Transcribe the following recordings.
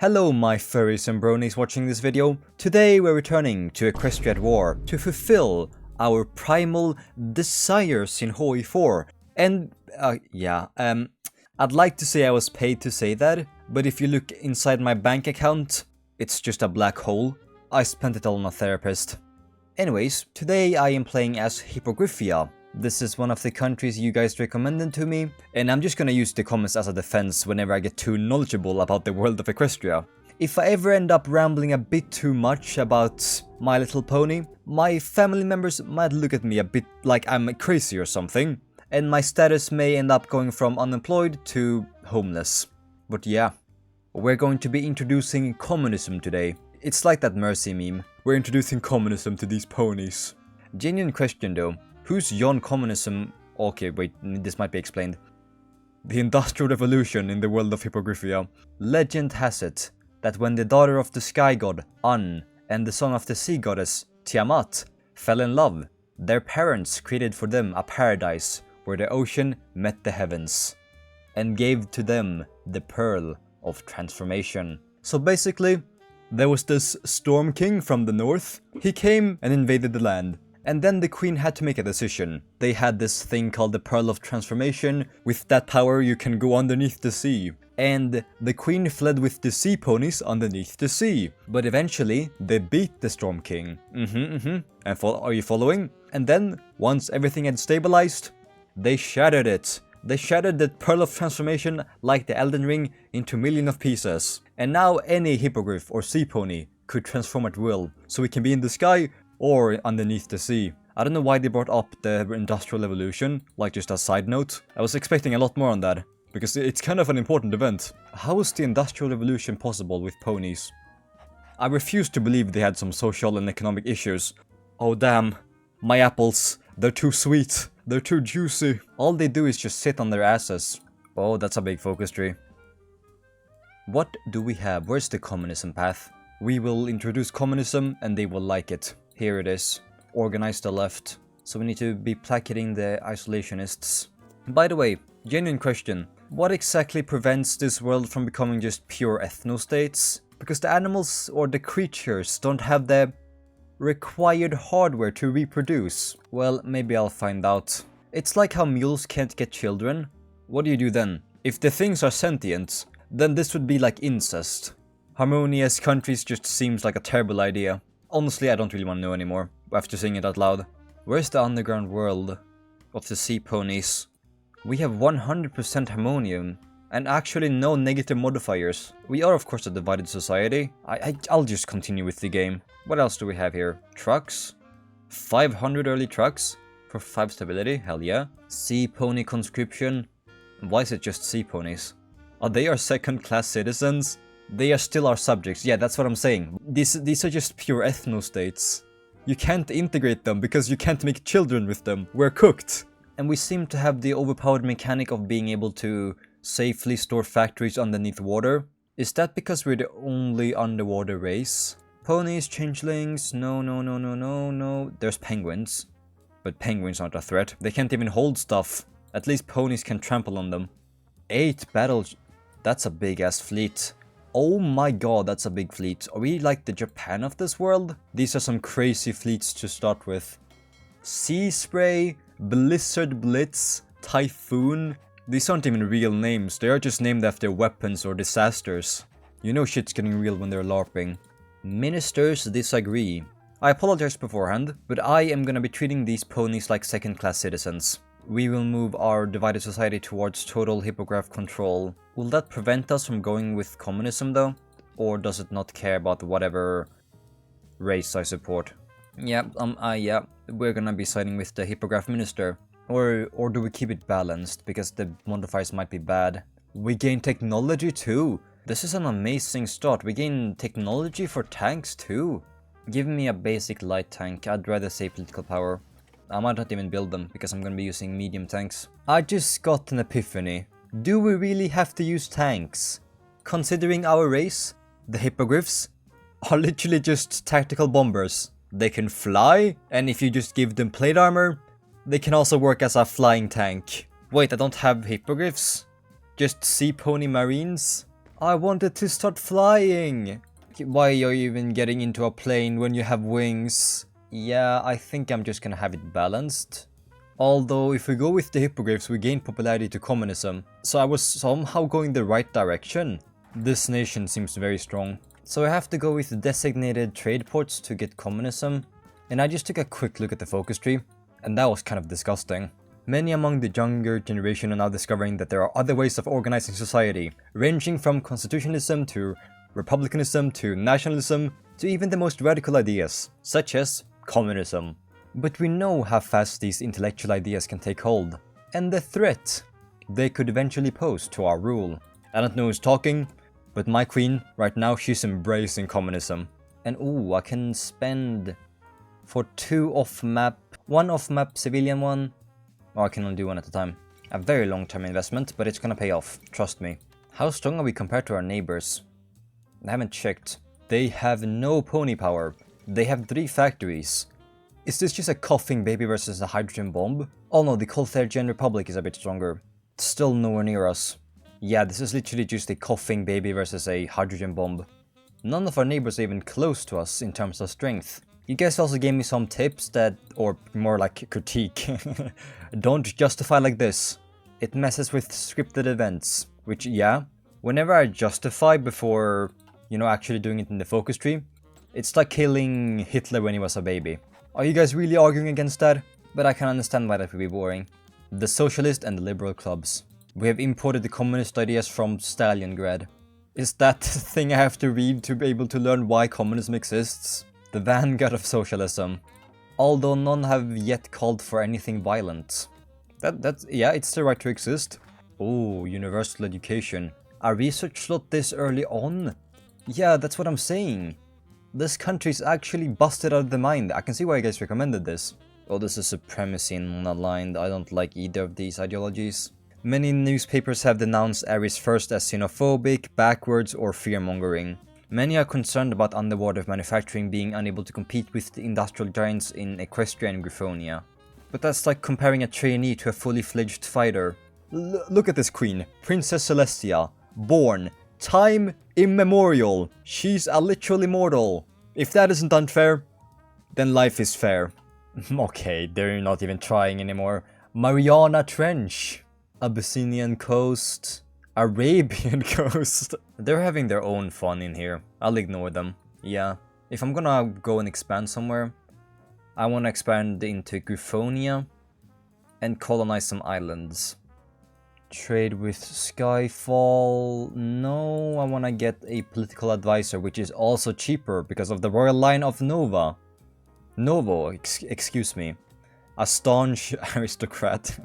Hello my furries and bronies watching this video. Today we're returning to Equestria at War to fulfill our primal desires in HOI4. And I'd like to say I was paid to say that, but if you look inside my bank account, it's just a black hole. I spent it all on a therapist. Anyways, today I am playing as Hippogriffia. This is one of the countries you guys recommended to me, and I'm just gonna use the comments as a defense whenever I get too knowledgeable about the world of Equestria. If I ever end up rambling a bit too much about My Little Pony, my family members might look at me a bit like I'm crazy or something, and my status may end up going from unemployed to homeless. But yeah, we're going to be introducing communism today. It's like that Mercy meme. We're introducing communism to these ponies. Genuine question though. Who's John Communism? Okay, wait, this might be explained. The Industrial Revolution in the world of Hippogriffia. Legend has it that when the daughter of the sky god, An, and the son of the sea goddess, Tiamat, fell in love, their parents created for them a paradise where the ocean met the heavens, and gave to them the pearl of transformation. So basically, there was this Storm King from the north. He came and invaded the land. And then the queen had to make a decision. They had this thing called the Pearl of Transformation. With that power you can go underneath the sea. And the queen fled with the sea ponies underneath the sea. But eventually they beat the Storm King. And are you following? And then, once everything had stabilized, they shattered it. They shattered the Pearl of Transformation like the Elden Ring into a million of pieces. And now any hippogriff or sea pony could transform at will. So it can be in the sky or underneath the sea. I don't know why they brought up the Industrial Revolution, like just a side note. I was expecting a lot more on that, because it's kind of an important event. How is the Industrial Revolution possible with ponies? I refuse to believe they had some social and economic issues. Oh damn, my apples, they're too sweet, they're too juicy. All they do is just sit on their asses. Oh, that's a big focus tree. What do we have? Where's the communism path? We will introduce communism and they will like it. Here it is. Organize the left. So we need to be placating the isolationists. By the way, genuine question. What exactly prevents this world from becoming just pure ethno-states? Because the animals or the creatures don't have the required hardware to reproduce. Well, maybe I'll find out. It's like how mules can't get children. What do you do then? If the things are sentient, then this would be like incest. Harmonious countries just seems like a terrible idea. Honestly, I don't really want to know anymore, after saying it out loud. Where's the underground world of the sea ponies? We have 100% harmonium, and actually no negative modifiers. We are of course a divided society. I'll just continue with the game. What else do we have here? Trucks? 500 early trucks? For 5 stability? Hell yeah. Sea pony conscription? Why is it just sea ponies? Are they our second class citizens? They are still our subjects, yeah, that's what I'm saying. These are just pure ethno-states. You can't integrate them because you can't make children with them. We're cooked. And we seem to have the overpowered mechanic of being able to safely store factories underneath water. Is that because we're the only underwater race? Ponies, changelings, no. There's penguins. But penguins aren't a threat. They can't even hold stuff. At least ponies can trample on them. 8 battles. That's a big ass fleet. Oh my god, that's a big fleet. Are we like the Japan of this world? These are some crazy fleets to start with. Sea Spray, Blizzard Blitz, Typhoon. These aren't even real names, they are just named after weapons or disasters. You know shit's getting real when they're LARPing. Ministers disagree. I apologize beforehand, but I am gonna be treating these ponies like second-class citizens. We will move our divided society towards total hippogriff control. Will that prevent us from going with communism though? Or does it not care about whatever race I support? Yeah, we're gonna be siding with the hippogriff minister. Or do we keep it balanced, because the modifiers might be bad? We gain technology too! This is an amazing start, we gain technology for tanks too! Give me a basic light tank, I'd rather say political power. I might not even build them, because I'm gonna be using medium tanks. I just got an epiphany. Do we really have to use tanks? Considering our race, the hippogriffs, are literally just tactical bombers. They can fly, and if you just give them plate armor, they can also work as a flying tank. Wait, I don't have hippogriffs? Just sea pony marines? I wanted to start flying! Why are you even getting into a plane when you have wings? Yeah, I think I'm just gonna have it balanced. Although, if we go with the hippogriffs, we gain popularity to communism. So I was somehow going the right direction. This nation seems very strong. So I have to go with designated trade ports to get communism. And I just took a quick look at the focus tree, and that was kind of disgusting. Many among the younger generation are now discovering that there are other ways of organizing society, ranging from constitutionalism to republicanism to nationalism to even the most radical ideas, such as communism. But we know how fast these intellectual ideas can take hold, and the threat they could eventually pose to our rule. I don't know who's talking, but my queen, right now, she's embracing communism. And ooh, I can spend for 2 off-map, 1 off-map civilian one, or I can only do 1 at a time. A very long-term investment, but it's gonna pay off, trust me. How strong are we compared to our neighbors? I haven't checked. They have no pony power. They have 3 factories. Is this just a coughing baby versus a hydrogen bomb? Oh no, the Carthaginian Republic is a bit stronger. Still nowhere near us. Yeah, this is literally just a coughing baby versus a hydrogen bomb. None of our neighbors are even close to us in terms of strength. You guys also gave me some tips that, or more like critique. Don't justify like this. It messes with scripted events. Which, yeah, whenever I justify before, you know, actually doing it in the focus tree, it's like killing Hitler when he was a baby. Are you guys really arguing against that? But I can understand why that would be boring. The socialist and the liberal clubs. We have imported the communist ideas from Stalingrad. Is that the thing I have to read to be able to learn why communism exists? The vanguard of socialism. Although none have yet called for anything violent. Yeah, it's the right to exist. Oh, universal education. A research slot this early on? Yeah, that's what I'm saying. This country's actually busted out of the mind. I can see why you guys recommended this. Oh, this is supremacy and non-aligned. I don't like either of these ideologies. Many newspapers have denounced Aries first as xenophobic, backwards, or fear-mongering. Many are concerned about underwater manufacturing being unable to compete with the industrial giants in Equestria and Griffonia. But that's like comparing a trainee to a fully fledged fighter. Look at this queen, Princess Celestia, born, time immemorial. She's a literal immortal. If that isn't unfair, then life is fair. Okay, they're not even trying anymore. Mariana Trench, Abyssinian coast, Arabian coast. They're having their own fun in here. I'll ignore them. Yeah, if I'm gonna go and expand somewhere, I want to expand into Griffonia and colonize some islands. Trade with Skyfall. No, I want to get a political advisor, which is also cheaper because of the royal line of Nova. Novo, excuse me. A staunch aristocrat.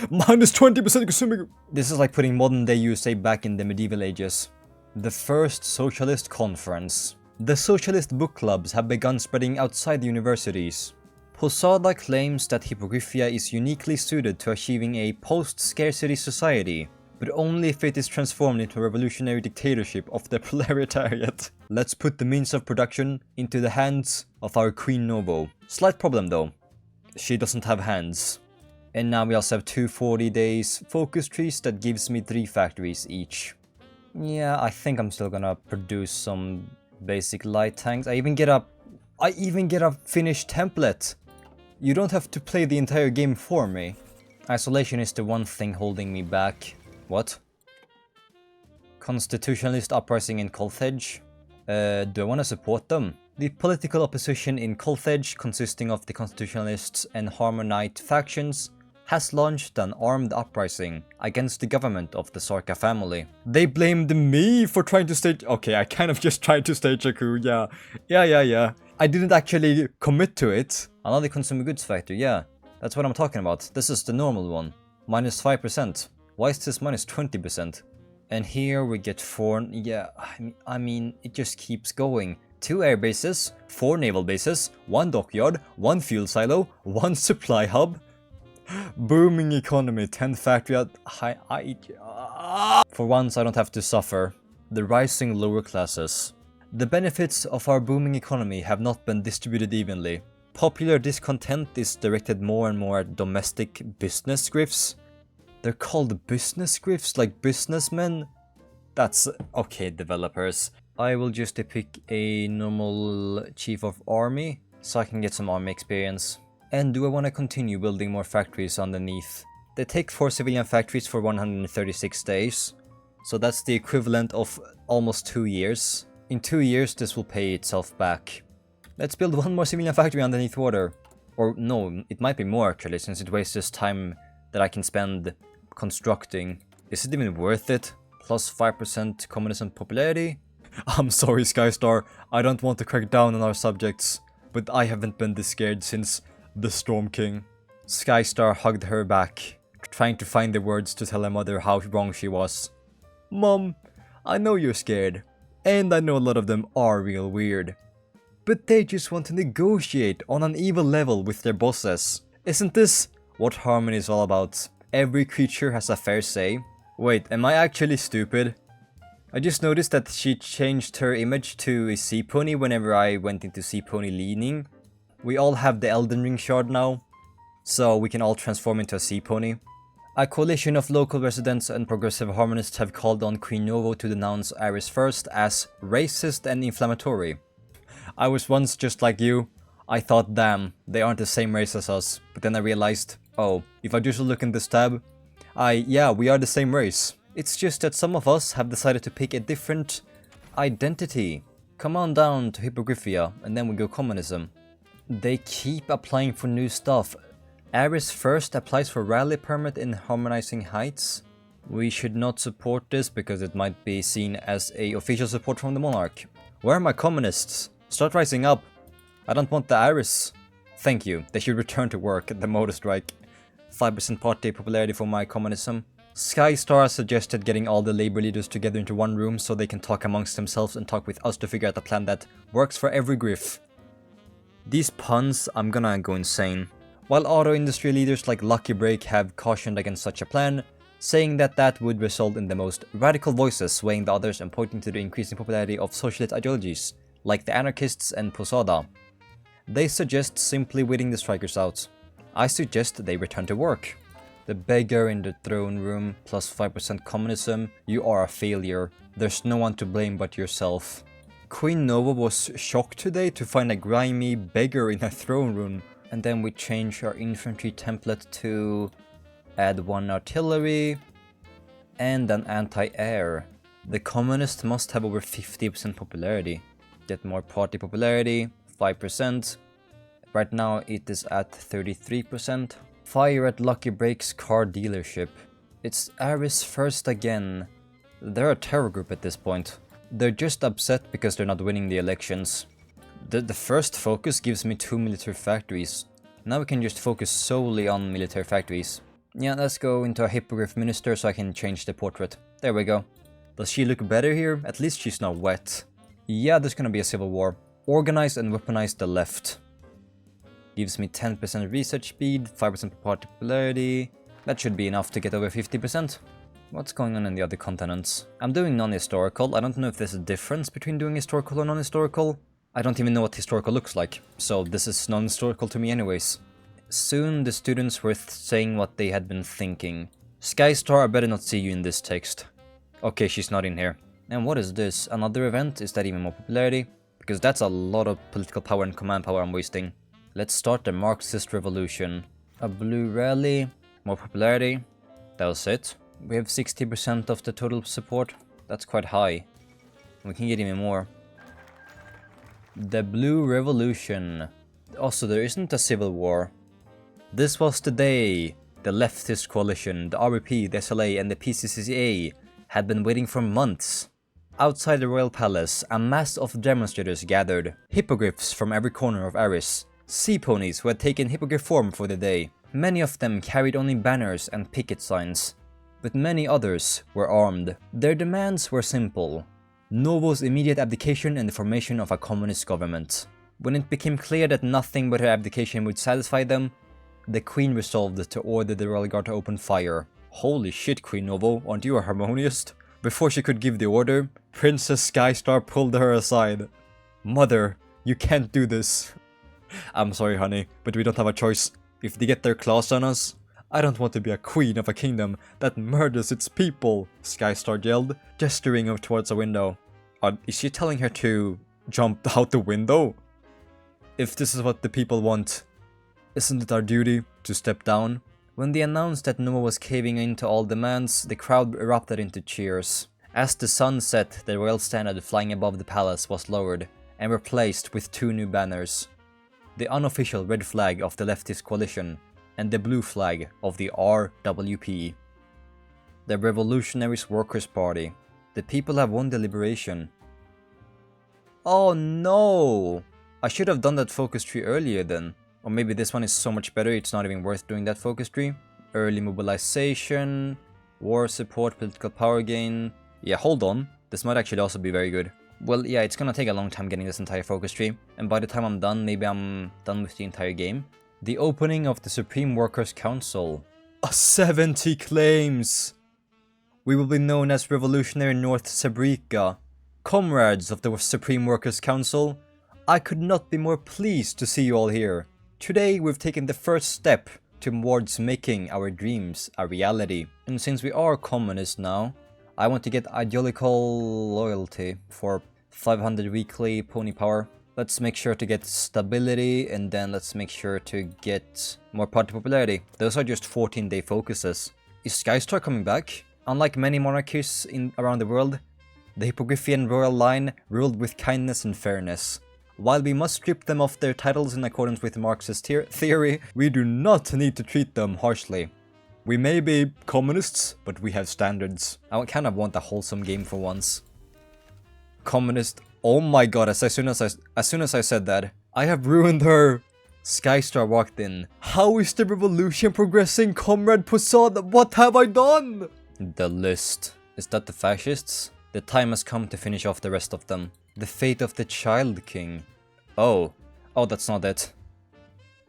Minus 20% consuming. This is like putting modern day USA back in the medieval ages. The first socialist conference. The socialist book clubs have begun spreading outside the universities. Posada claims that Hippogriffia is uniquely suited to achieving a post-scarcity society, but only if it is transformed into a revolutionary dictatorship of the proletariat. Let's put the means of production into the hands of our Queen Novo. Slight problem though, she doesn't have hands. And now we also have 240 days focus trees that gives me 3 factories each. Yeah, I think I'm still gonna produce some basic light tanks. I even get a finished template. You don't have to play the entire game for me. Isolation is the one thing holding me back. What? Constitutionalist uprising in Carthage? Do I want to support them? The political opposition in Carthage, consisting of the Constitutionalists and Harmonite factions, has launched an armed uprising against the government of the Sarka family. They blamed me for trying to stage— okay, I kind of just tried to stage a coup, yeah. Yeah. I didn't actually commit to it. Another consumer goods factor, yeah. That's what I'm talking about. This is the normal one. Minus 5%. Why is this minus 20%? And here we get 4... yeah, I mean, it just keeps going. 2 air bases, 4 naval bases, 1 dockyard, 1 fuel silo, 1 supply hub. Booming economy, 10 factory... For once I don't have to suffer. The rising lower classes. The benefits of our booming economy have not been distributed evenly. Popular discontent is directed more and more at domestic business grifts. They're called business grifts, like businessmen. That's okay, developers. I will just pick a normal chief of army so I can get some army experience. And do I want to continue building more factories underneath? They take 4 civilian factories for 136 days. So that's the equivalent of almost 2 years. In 2 years this will pay itself back. Let's build one more civilian factory underneath water. Or no, it might be more actually, since it wastes time that I can spend constructing. Is it even worth it? Plus 5% communism popularity? I'm sorry, Skystar, I don't want to crack down on our subjects, but I haven't been this scared since the Storm King. Skystar hugged her back, trying to find the words to tell her mother how wrong she was. Mom, I know you're scared, and I know a lot of them are real weird. But they just want to negotiate on an evil level with their bosses. Isn't this what harmony is all about? Every creature has a fair say. Wait, am I actually stupid? I just noticed that she changed her image to a sea pony whenever I went into sea pony leaning. We all have the Elden Ring shard now, so we can all transform into a sea pony. A coalition of local residents and progressive harmonists have called on Queen Novo to denounce Ares First as racist and inflammatory. I was once just like you. I thought, damn, they aren't the same race as us, but then I realized, oh, if I just look in this tab, yeah, we are the same race. It's just that some of us have decided to pick a different identity. Come on down to Hippogriffia, and then we go communism. They keep applying for new stuff. Ares First applies for rally permit in Harmonizing Heights. We should not support this because it might be seen as a official support from the monarch. Where are my communists? Start rising up. I don't want the Ares. Thank you. They should return to work at the motor strike. 5% party popularity for my communism. Skystar suggested getting all the labor leaders together into one room so they can talk amongst themselves and talk with us to figure out a plan that works for every griff. These puns, I'm gonna go insane. While auto industry leaders like Lucky Break have cautioned against such a plan, saying that that would result in the most radical voices swaying the others and pointing to the increasing popularity of socialist ideologies, like the anarchists and Posada. They suggest simply waiting the strikers out. I suggest they return to work. The beggar in the throne room, plus 5% communism, you are a failure. There's no one to blame but yourself. Queen Nova was shocked today to find a grimy beggar in her throne room. And then we change our infantry template to add 1 artillery and an anti-air. The communist must have over 50% popularity. Get more party popularity, 5%. Right now it is at 33%. Fire at Lucky Break's car dealership. It's Ares First again. They're a terror group at this point. They're just upset because they're not winning the elections. The first focus gives me 2 military factories. Now we can just focus solely on military factories. Yeah, let's go into a Hippogriff minister so I can change the portrait. There we go. Does she look better here? At least she's not wet. Yeah, there's gonna be a civil war. Organize and weaponize the left. Gives me 10% research speed, 5% party popularity. That should be enough to get over 50%. What's going on in the other continents? I'm doing non-historical. I don't know if there's a difference between doing historical or non-historical. I don't even know what historical looks like, so this is non-historical to me anyways. Soon the students were saying what they had been thinking. Skystar, I better not see you in this text. Okay, she's not in here. And what is this? Another event? Is that even more popularity? Because that's a lot of political power and command power I'm wasting. Let's start the Marxist revolution. A blue rally, more popularity. That was it. We have 60% of the total support. That's quite high. We can get even more. The Blue Revolution. Also, there isn't a civil war. This was the day the leftist coalition, the RVP, the SLA and the PCCA had been waiting for months. Outside the royal palace, a mass of demonstrators gathered. Hippogriffs from every corner of Ares. Sea ponies who had taken hippogriff form for the day. Many of them carried only banners and picket signs, but many others were armed. Their demands were simple. Novo's immediate abdication and the formation of a communist government. When it became clear that nothing but her abdication would satisfy them, the queen resolved to order the royal guard to open fire. Holy shit, Queen Novo, aren't you a harmoniist? Before she could give the order, Princess Skystar pulled her aside. Mother, you can't do this. I'm sorry, honey, but we don't have a choice. If they get their claws on us, I don't want to be a queen of a kingdom that murders its people, Skystar yelled, gesturing her towards a window. Is she telling her to jump out the window? If this is what the people want, isn't it our duty to step down? When they announced that Noah was caving in to all demands, the crowd erupted into cheers. As the sun set, the royal standard flying above the palace was lowered and replaced with 2 new banners. The unofficial red flag of the leftist coalition and the blue flag of the RWP. The Revolutionary Workers' Party. The people have won the liberation. Oh no! I should have done that focus tree earlier then. Or maybe this one is so much better it's not even worth doing that focus tree. Early mobilization, war support, political power gain. Yeah, hold on. This might actually also be very good. Well, yeah, it's gonna take a long time getting this entire focus tree. And by the time I'm done, maybe I'm done with the entire game. The opening of the Supreme Workers' Council. 70 claims! We will be known as Revolutionary North Sabrica. Comrades of the Supreme Workers' Council, I could not be more pleased to see you all here. Today we've taken the first step towards making our dreams a reality. And since we are communists now, I want to get ideological loyalty for 500 weekly pony power. Let's make sure to get stability, and then let's make sure to get more party popularity. Those are just 14-day focuses. Is Skystar coming back? Unlike many monarchies around the world, the Hippogriffian royal line ruled with kindness and fairness. While we must strip them of their titles in accordance with Marxist theory, we do not need to treat them harshly. We may be communists, but we have standards. I kind of want a wholesome game for once. Communist. Oh my god, as soon as I said that, I have ruined her. Skystar walked in. How is the revolution progressing, Comrade Poussaud? What have I done? The list. Is that the fascists? The time has come to finish off the rest of them. The fate of the Child King. Oh, that's not it.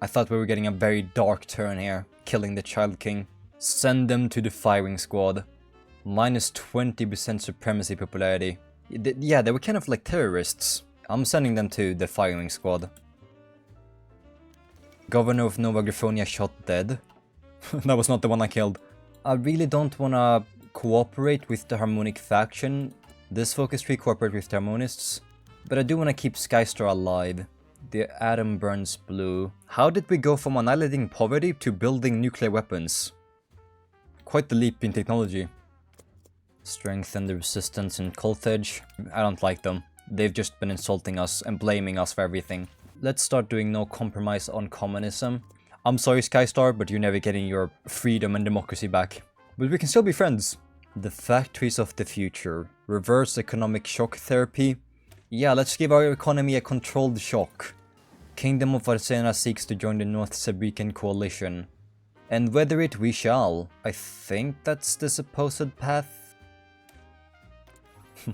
I thought we were getting a very dark turn here, killing the Child King. Send them to the firing squad. Minus 20% supremacy popularity. Yeah, they were kind of like terrorists. I'm sending them to the firing squad. Governor of Nova Griffonia shot dead. That was not the one I killed. I really don't wanna cooperate with the Harmonic faction. This focus tree cooperate with the Harmonists. But I do want to keep Skystar alive. The atom burns blue. How did we go from annihilating poverty to building nuclear weapons? Quite the leap in technology. Strengthen the resistance in Carthage. I don't like them. They've just been insulting us and blaming us for everything. Let's start doing no compromise on communism. I'm sorry Skystar, but you're never getting your freedom and democracy back. But we can still be friends. The factories of the future. Reverse economic shock therapy. Yeah, let's give our economy a controlled shock. Kingdom of Arsena seeks to join the North Sabrican coalition. And weather it we shall. I think that's the supposed path.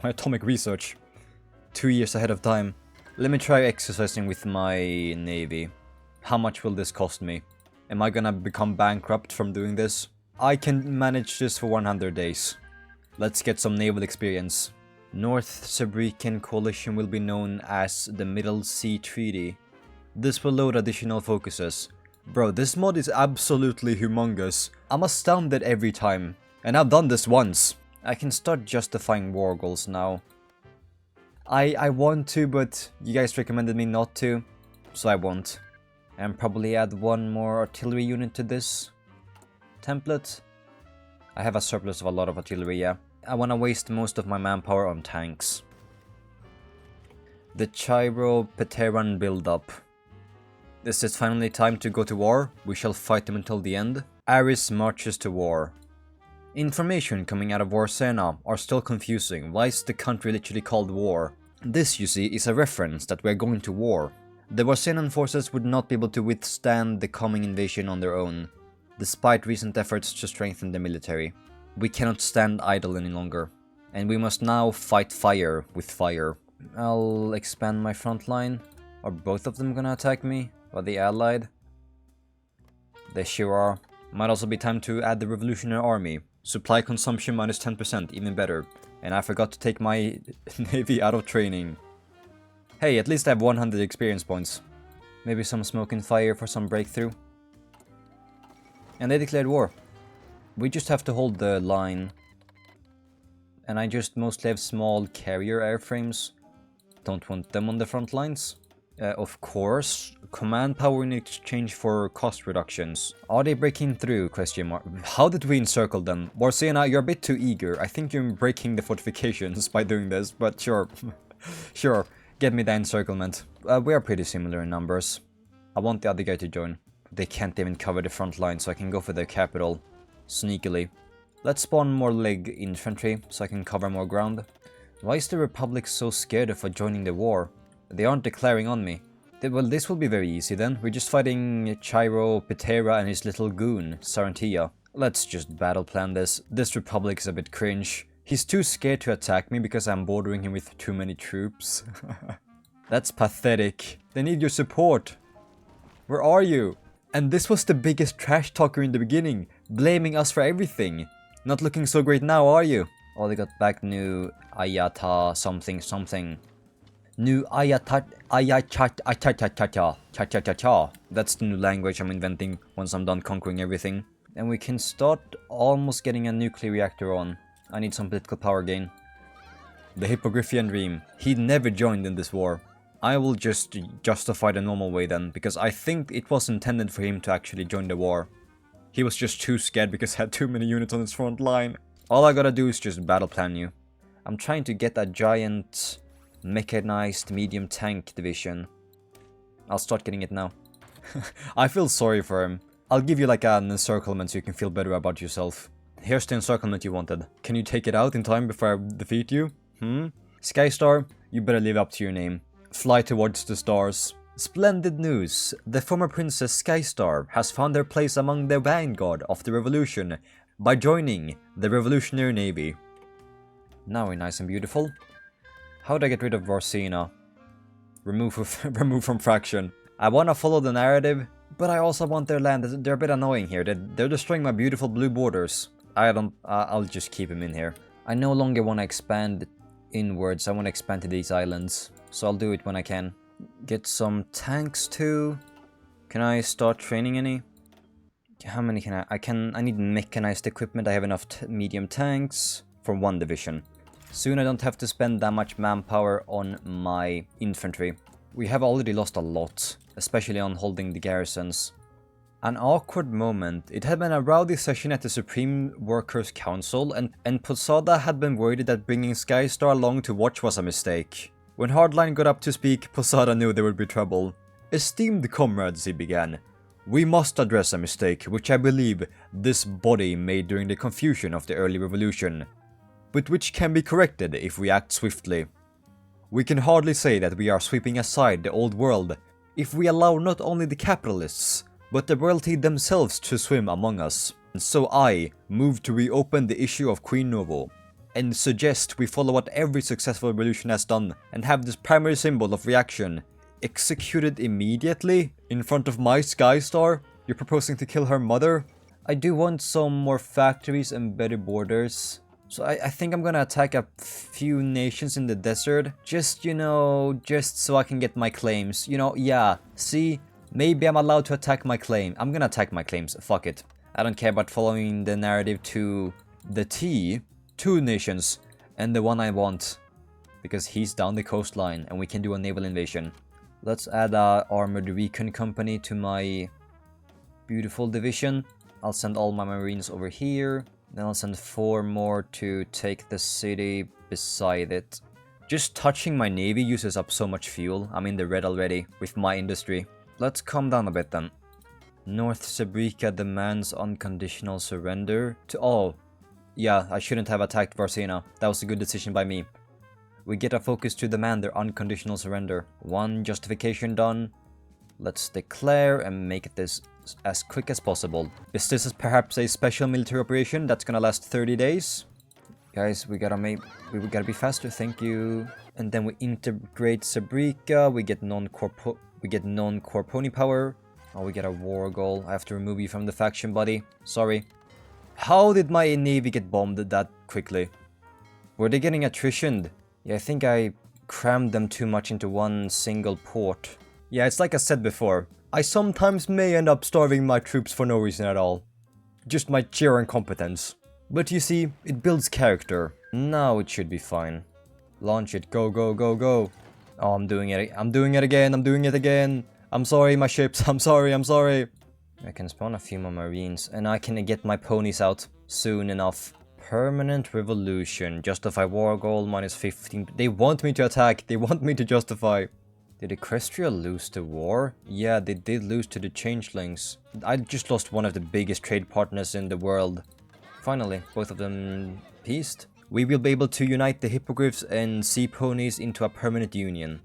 My atomic research. 2 years ahead of time. Let me try exercising with my navy. How much will this cost me? Am I gonna become bankrupt from doing this? I can manage this for 100 days. Let's get some naval experience. North Sabrican coalition will be known as the Middle Sea Treaty. This will load additional focuses. Bro, this mod is absolutely humongous. I'm astounded every time. And I've done this once. I can start justifying war goals now. I want to, but you guys recommended me not to, so I won't. And probably add one more artillery unit to this template. I have a surplus of a lot of artillery, yeah. I want to waste most of my manpower on tanks. The Chiropeteran build-up. Is it finally time to go to war? We shall fight them until the end. Aris marches to war. Information coming out of Warsena are still confusing. Why is the country literally called war? This, you see, is a reference that we're going to war. The Warsenan forces would not be able to withstand the coming invasion on their own, despite recent efforts to strengthen the military. We cannot stand idle any longer, and we must now fight fire with fire. I'll expand my front line. Are both of them gonna attack me? Are they allied? They sure are. Might also be time to add the Revolutionary Army. Supply consumption minus 10%, even better. And I forgot to take my navy out of training. Hey, at least I have 100 experience points. Maybe some smoke and fire for some breakthrough. 100 experience points. Hey, at least I have 100 experience points. Maybe some smoke and fire for some breakthrough. 100 experience points. Maybe some smoke and fire for some breakthrough. 100 experience points. Maybe some smoke and fire for some breakthrough. And they declared war. We just have to hold the line. And I just mostly have small carrier airframes. Don't want them on the front lines. Of course, command power in exchange for cost reductions. Are they breaking through? Question mark. How did we encircle them? Warsena, you're a bit too eager. I think you're breaking the fortifications by doing this, but sure. Sure, get me the encirclement. We are pretty similar in numbers. I want the other guy to join. They can't even cover the front line, so I can go for their capital. Sneakily. Let's spawn more leg infantry, so I can cover more ground. Why is the Republic so scared of joining the war? They aren't declaring on me. Well, this will be very easy then. We're just fighting Chiro, Petera and his little goon, Sarantia. Let's just battle plan this. This Republic is a bit cringe. He's too scared to attack me because I'm bordering him with too many troops. That's pathetic. They need your support. Where are you? And this was the biggest trash talker in the beginning, blaming us for everything. Not looking so great now, are you? Oh, they got back new Ayata something something. New Ayata Ayata. That's the new language I'm inventing once I'm done conquering everything. And we can start almost getting a nuclear reactor on. I need some political power gain. The Hippogriffian dream. He never joined in this war. I will just justify the normal way then, because I think it was intended for him to actually join the war. He was just too scared because he had too many units on his front line. All I gotta do is just battle plan you. I'm trying to get a giant mechanized medium tank division. I'll start getting it now. I feel sorry for him. I'll give you like an encirclement so you can feel better about yourself. Here's the encirclement you wanted. Can you take it out in time before I defeat you? Skystar, you better live up to your name. Fly towards the stars. Splendid news! The former Princess Skystar has found her place among the vanguard of the revolution by joining the Revolutionary Navy. Now we're nice and beautiful. How do I get rid of Varsina? Remove from fraction. I want to follow the narrative, but I also want their land. They're a bit annoying here. They're destroying my beautiful blue borders. I'll just keep him in here. I no longer want to expand inwards. I want to expand to these islands. So I'll do it when I can. Get some tanks too. Can I start training any? How many can I need mechanized equipment. I have enough medium tanks for one division. Soon I don't have to spend that much manpower on my infantry. We have already lost a lot, especially on holding the garrisons. An awkward moment. It had been a rowdy session at the Supreme Workers' Council, and Posada had been worried that bringing Skystar along to watch was a mistake. When Hardline got up to speak, Posada knew there would be trouble. Esteemed comrades, he began. We must address a mistake which I believe this body made during the confusion of the early revolution, but which can be corrected if we act swiftly. We can hardly say that we are sweeping aside the old world if we allow not only the capitalists, but the royalty themselves to swim among us. And so I move to reopen the issue of Queen Novo, and suggest we follow what every successful revolution has done, and have this primary symbol of reaction executed immediately in front of my Skystar. You're proposing to kill her mother? I do want some more factories and better borders. So I think I'm gonna attack a few nations in the desert. Just, you know, just so I can get my claims. You know, yeah, see? Maybe I'm allowed to attack my claim. I'm gonna attack my claims. Fuck it. I don't care about following the narrative to the T. 2 nations, and the one I want, because he's down the coastline and we can do a naval invasion. Let's add a armored recon company to my beautiful division. I'll send all my marines over here, then I'll send 4 more to take the city beside it. Just touching my navy uses up so much fuel. I'm in the red already with my industry. Let's calm down a bit then. North Sabrica demands unconditional surrender to all. Yeah, I shouldn't have attacked Varsina. That was a good decision by me. We get a focus to demand their unconditional surrender. 1 justification done. Let's declare and make this as quick as possible. Is this perhaps a special military operation that's gonna last 30 days? Guys, we gotta be faster, thank you. And then we integrate Sabrica, we get non-core pony power. Oh, we get a war goal. I have to remove you from the faction, buddy. Sorry. How did my navy get bombed that quickly? Were they getting attritioned? Yeah, I think I crammed them too much into one single port. Yeah, it's like I said before. I sometimes may end up starving my troops for no reason at all. just my sheer incompetence. But you see, it builds character. Now it should be fine. Launch it, go, go, go, go. Oh, I'm doing it again. I'm sorry, my ships, I'm sorry. I can spawn a few more marines, and I can get my ponies out soon enough. Permanent revolution, justify war goal, -15. They want me to attack, they want me to justify. Did Equestria lose the war? Yeah, they did lose to the changelings. I just lost one of the biggest trade partners in the world. Finally, both of them peaced. We will be able to unite the hippogriffs and sea ponies into a permanent union.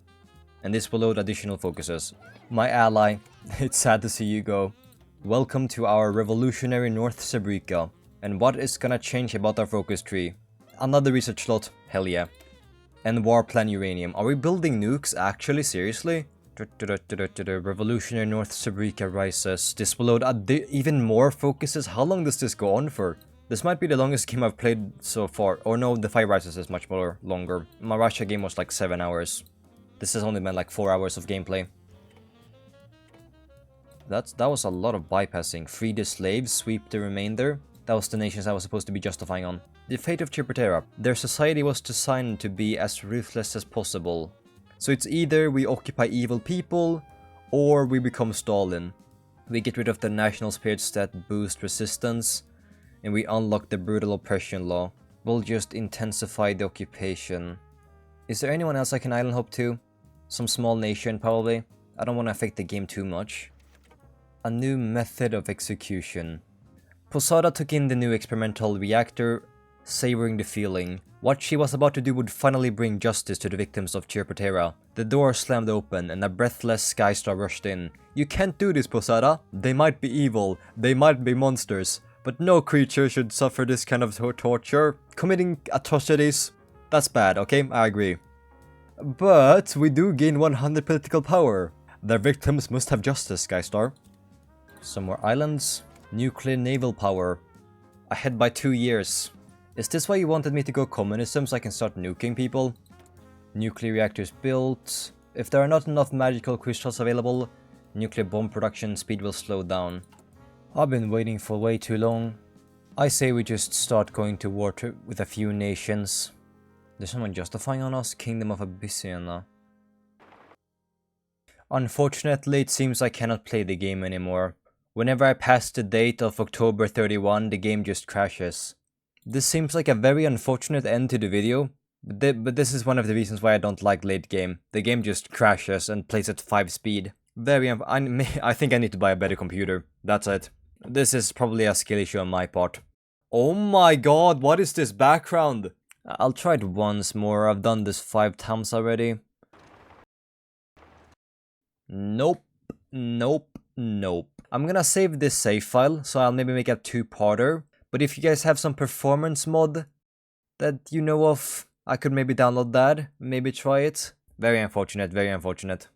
And this will load additional focuses. My ally, it's sad to see you go. Welcome to our revolutionary North Sabrica. And what is gonna change about our focus tree? Another research slot? Hell yeah. And war plan uranium. Are we building nukes actually? Seriously? Revolutionary North Sabrica rises. This will load even more focuses. How long does this go on for? This might be the longest game I've played so far. Or no, the 5 rises is much more longer. My Russia game was like 7 hours. This has only been like 4 hours of gameplay. That was a lot of bypassing. Free the slaves, sweep the remainder. That was the nations I was supposed to be justifying on. The fate of Chirpotera. Their society was designed to be as ruthless as possible. So it's either we occupy evil people, or we become Stalin. We get rid of the national spirits that boost resistance, and we unlock the brutal oppression law. We'll just intensify the occupation. Is there anyone else I can island hop to? Some small nation, probably. I don't want to affect the game too much. A new method of execution. Posada took in the new experimental reactor, savoring the feeling. What she was about to do would finally bring justice to the victims of Chirpotera. The door slammed open and a breathless Skystar rushed in. You can't do this, Posada. They might be evil, they might be monsters, but no creature should suffer this kind of torture. Committing atrocities, that's bad, okay? I agree. But we do gain 100 political power. Their victims must have justice, Skystar. Some more islands. Nuclear naval power. Ahead by 2 years. Is this why you wanted me to go communism so I can start nuking people? Nuclear reactors built. If there are not enough magical crystals available, nuclear bomb production speed will slow down. I've been waiting for way too long. I say we just start going to war with a few nations. There's someone justifying on us? Kingdom of Abyssinia. Unfortunately, it seems I cannot play the game anymore. Whenever I pass the date of October 31, the game just crashes. This seems like a very unfortunate end to the video, but this is one of the reasons why I don't like late game. The game just crashes and plays at 5 speed. I think I need to buy a better computer. That's it. This is probably a skill issue on my part. Oh my god, what is this background? I'll try it once more. I've done this 5 times already. Nope. I'm gonna save this save file, so I'll maybe make a 2-parter. But if you guys have some performance mod that you know of, I could maybe download that, maybe try it. Very unfortunate, very unfortunate.